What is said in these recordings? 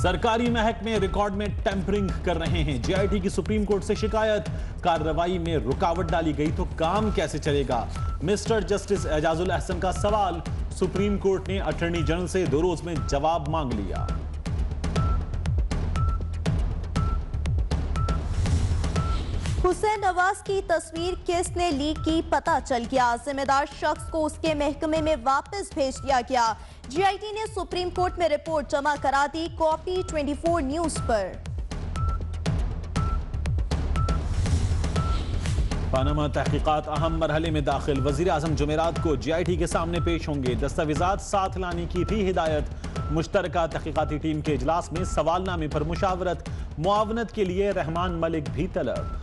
सरकारी महकमे रिकॉर्ड में टेम्परिंग कर रहे हैं। जेआईटी की सुप्रीम कोर्ट से शिकायत, कार्रवाई में रुकावट डाली गई तो काम कैसे चलेगा? मिस्टर जस्टिस एजाजुल अहसन का सवाल। सुप्रीम कोर्ट ने अटॉर्नी जनरल से 2 रोज में जवाब मांग लिया। हुसैन नवाज की तस्वीर किसने लीक की पता चल गया। जिम्मेदार शख्स को उसके महकमे में वापस भेज दिया गया। जीआईटी ने सुप्रीम कोर्ट में रिपोर्ट जमा करा दी। कॉपी 24 न्यूज पर। पानामा तहकीकात अहम मरहले में दाखिल। वजीर आजम जुमेरात को जीआईटी के सामने पेश होंगे। दस्तावेजात साथ लाने की थी हिदायत। मुश्तरका तहकीकाती टीम के इजलास में सवालनामे पर मुशावरत। मुआवनत के लिए रहमान मलिक भी तलब।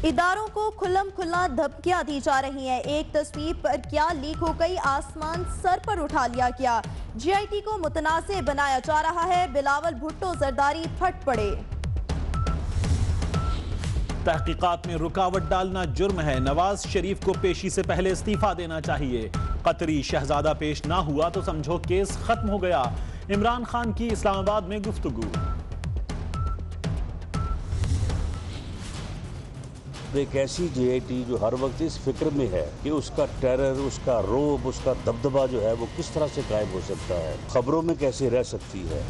इदारों को खुल्लम खुल्ला धमकियां दी जा रही हैं। एक तस्वीर पर क्या लीक हो गई, आसमान सर पर उठा लिया गया। जीआईटी को मुतनाज़े बनाया जा रहा है। बिलावल भुट्टो जरदारी फट पड़े। तहकीकात में रुकावट डालना जुर्म है। नवाज शरीफ को पेशी से पहले इस्तीफा देना चाहिए। कतरी शहजादा पेश ना हुआ तो समझो केस खत्म हो गया। इमरान खान की इस्लामाबाद में गुफ्तगू। एक ऐसी जीआईटी जो हर वक्त इस फिक्र में है कि उसका टेरर, उसका रोब, उसका दबदबा जो है वो किस तरह से कायम हो सकता है, खबरों में कैसे रह सकती है।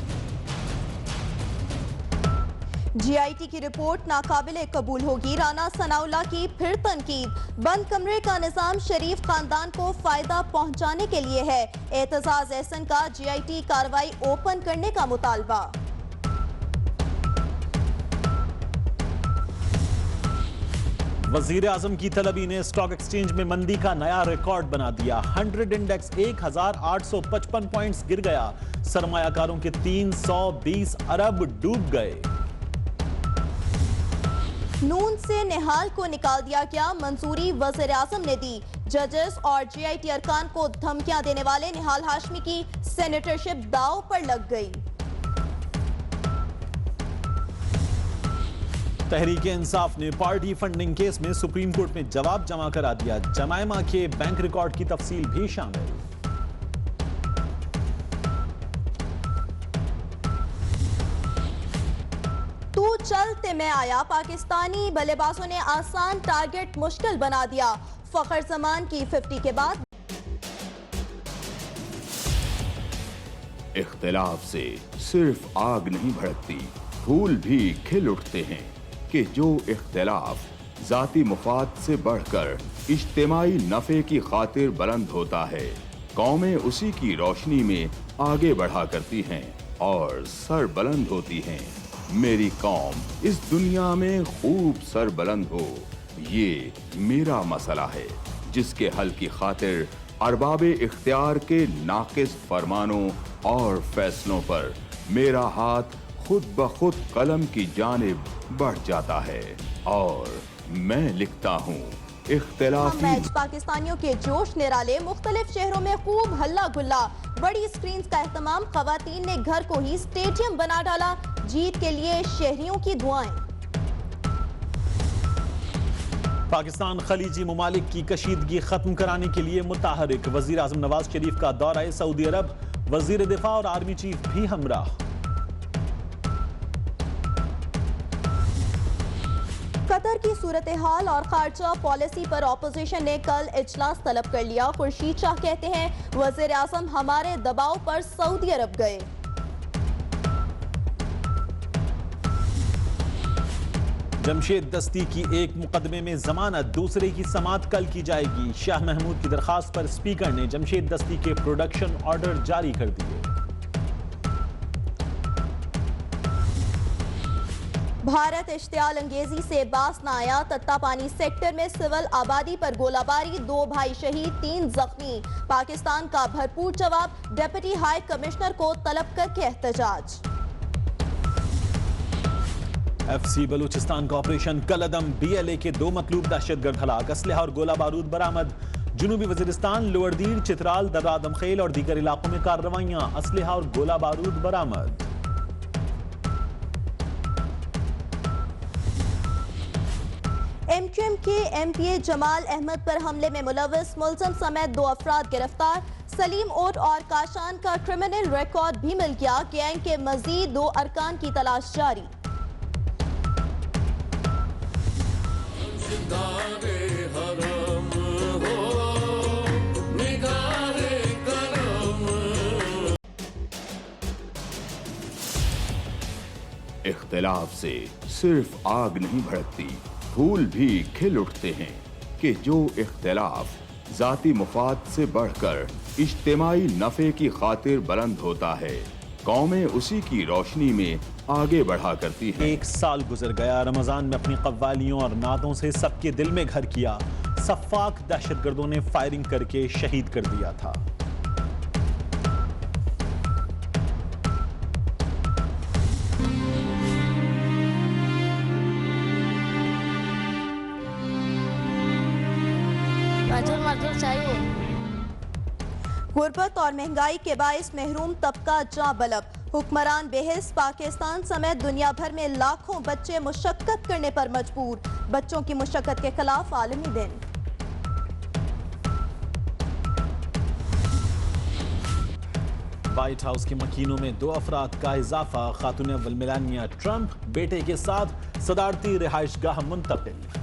जीआईटी की रिपोर्ट नाकाबिले कबूल होगी। राना सनाउल्लाह की फिर तनकीद। बंद कमरे का निजाम शरीफ खानदान को फायदा पहुंचाने के लिए है। एतजाज एहसन का जीआईटी कार्रवाई ओपन करने का मुतालबा। वजीर आजम की तलबी ने स्टॉक एक्सचेंज में मंदी का नया रिकॉर्ड बना दिया। 100 इंडेक्स 1855 पॉइंट्स गिर गया। सरमायाकारों के 320 अरब डूब गए। नून से निहाल को निकाल दिया गया। मंजूरी वजीर आजम ने दी। जजेस और जीआईटी अरकान को धमकियां देने वाले निहाल हाशमी की सेनेटरशिप दांव पर लग गई। तहरीक इंसाफ ने पार्टी फंडिंग केस में सुप्रीम कोर्ट में जवाब जमा करा दिया। जमायमा के बैंक रिकॉर्ड की तफसील भी शामिल। तू चलते में आया। पाकिस्तानी बल्लेबाजों ने आसान टारगेट मुश्किल बना दिया। फखर जमान की 50 के बाद। इख्तिलाफ से सिर्फ आग नहीं भड़कती, फूल भी खिल उठते हैं कि जो इख्तिलाफ जाती मुफाद से बढ़कर इज्तिमाई नफे की खातिर बुलंद होता है, कौमें उसी की रोशनी में आगे बढ़ा करती हैं और सर बुलंद होती हैं। मेरी कौम इस दुनिया में खूब सर बुलंद हो, ये मेरा मसला है जिसके हल की खातिर अरबाबे इख्तियार के नाकिस फरमानों और फैसलों पर मेरा हाथ खुद ब खुद कलम की जानिब बढ़ जाता है और मैं लिखता हूँ इख्तिलाफी। मैच पाकिस्तानियों के जोश निराले। मुख्तलिफ शहरों में खूब हल्ला गुल्ला। बड़ी स्क्रीन का एहतमाम। खवातीन ने घर को ही स्टेडियम बना डाला। जीत के लिए शहरियों की दुआएं। पाकिस्तान खलीजी ममालिक की कशीदगी खत्म कराने के लिए मुताहरिक। वजीर आजम नवाज शरीफ का दौरा सऊदी अरब। वजीर दिफा और आर्मी चीफ भी हमराह। कतर की सूरत हाल और खारजा पॉलिसी पर ऑपोजिशन ने कल इजलास तलब कर लिया। खुर्शीद शाह कहते हैं वजीर आजम हमारे दबाव पर सऊदी अरब गए। जमशेद दस्ती की एक मुकदमे में जमानत, दूसरे की समाअत कल की जाएगी। शाह महमूद की दरखास्त पर स्पीकर ने जमशेद दस्ती के प्रोडक्शन ऑर्डर जारी कर दिए। भारत इश्तियाल अंगेजी से बास न आया। तत्तापानी सेक्टर में सिविल आबादी पर गोलाबारी। 2 भाई शहीद, 3 जख्मी। पाकिस्तान का भरपूर जवाब। डिप्टी हाई कमिश्नर को तलब करके एहतजाज। FC बलूचिस्तान का ऑपरेशन कलदम। BLA के 2 मतलूब दहशतगर्द हलाक। असलहा और गोला बारूद बरामद। जुनूबी वजीरिस्तान, लोअरदीर, चित्राल, दर्रा दमखेल और दीगर इलाकों में कार्रवाइयां। असलहा और गोला बारूद बरामद। MQM के MPA जमाल अहमद पर हमले में मुलव्वस मुलजम समेत 2 अफराद गिरफ्तार। सलीम ओट और काशान का क्रिमिनल रिकॉर्ड भी मिल गया। गैंग के मजीद 2 अरकान की तलाश जारी। इख्तिलाफ से सिर्फ आग नहीं भड़कती, फूल भी खिल उठते हैं कि जो इख्तिलाफ जाती मुफाद से बढ़कर इज्तिमाई नफे की खातिर बुलंद होता है, कौमें उसी की रोशनी में आगे बढ़ा करती हैं। 1 साल गुजर गया। रमजान में अपनी कव्वालियों और नादों से सबके दिल में घर किया। सफाक दहशतगर्दों ने फायरिंग करके शहीद कर दिया था। गुर्बत और महंगाई के बाइस महरूम तबका जां बलब। हुक्मरान बेहिस पाकिस्तान समेत दुनिया भर में लाखों बच्चे मुशक्कत करने पर मजबूर। बच्चों की मुशक्कत के खिलाफ आलमी दिन। व्हाइट हाउस के मकीनों में 2 अफराद का इजाफा। खातून अव्वल मेलानिया ट्रंप बेटे के साथ सदारती रिहाइशगाह मुंतकिल।